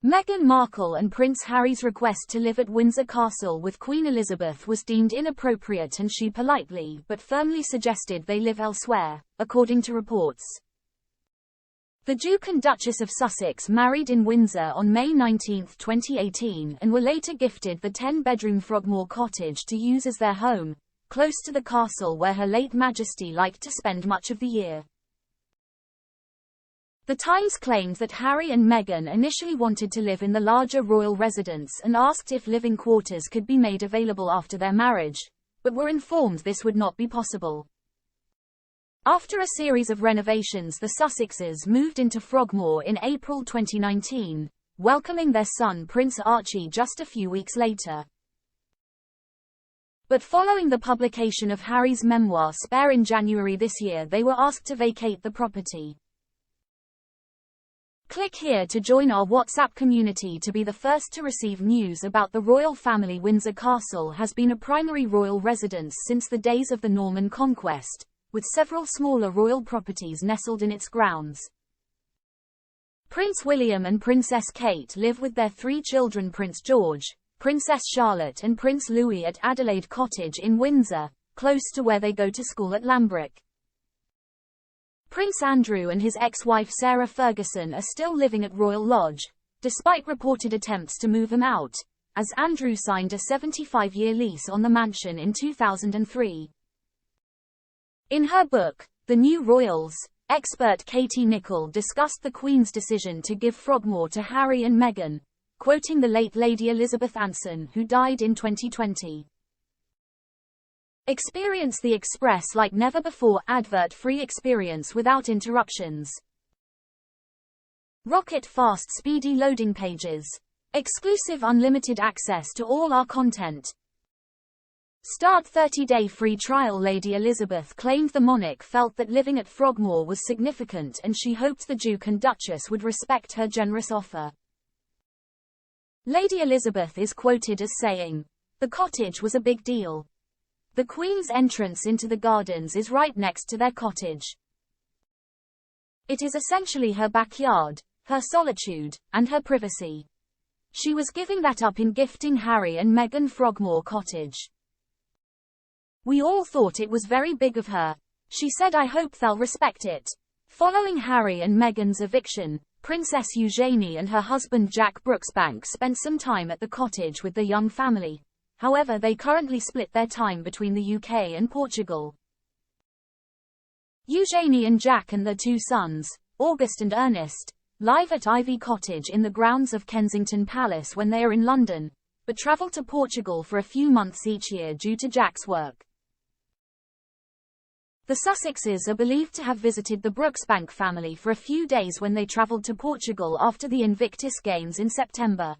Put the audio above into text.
Meghan Markle and Prince Harry's request to live at Windsor Castle with Queen Elizabeth was deemed inappropriate, and she politely but firmly suggested they live elsewhere, according to reports. The Duke and Duchess of Sussex married in Windsor on May 19, 2018, and were later gifted the 10-bedroom Frogmore Cottage to use as their home, close to the castle where Her Late Majesty liked to spend much of the year. The Times claimed that Harry and Meghan initially wanted to live in the larger royal residence and asked if living quarters could be made available after their marriage, but were informed this would not be possible. After a series of renovations, the Sussexes moved into Frogmore in April 2019, welcoming their son Prince Archie just a few weeks later. But following the publication of Harry's memoir Spare in January this year, they were asked to vacate the property. Click here to join our WhatsApp community to be the first to receive news about the royal family. Windsor Castle has been a primary royal residence since the days of the Norman conquest, with several smaller royal properties nestled in its grounds. Prince William and Princess Kate live with their 3 children, Prince George, Princess Charlotte and Prince Louis, at Adelaide Cottage in Windsor, close to where they go to school at Lambrick. Prince Andrew and his ex-wife Sarah Ferguson are still living at Royal Lodge, despite reported attempts to move them out, as Andrew signed a 75-year lease on the mansion in 2003. In her book, The New Royals, expert Katie Nicholl discussed the Queen's decision to give Frogmore to Harry and Meghan, quoting the late Lady Elizabeth Anson, who died in 2020. Experience the Express like never before. Advert-free experience without interruptions. Rocket fast speedy loading pages. Exclusive unlimited access to all our content. Start 30-day free trial. Lady Elizabeth claimed the monarch felt that living at Frogmore was significant, and she hoped the Duke and Duchess would respect her generous offer. Lady Elizabeth is quoted as saying, "The cottage was a big deal. The Queen's entrance into the gardens is right next to their cottage. It is essentially her backyard, her solitude, and her privacy. She was giving that up in gifting Harry and Meghan Frogmore Cottage. We all thought it was very big of her. She said, I hope they'll respect it." Following Harry and Meghan's eviction, Princess Eugenie and her husband Jack Brooksbank spent some time at the cottage with the young family. However, they currently split their time between the UK and Portugal. Eugenie and Jack and their 2 sons, August and Ernest, live at Ivy Cottage in the grounds of Kensington Palace when they are in London, but travel to Portugal for a few months each year due to Jack's work. The Sussexes are believed to have visited the Brooksbank family for a few days when they travelled to Portugal after the Invictus Games in September.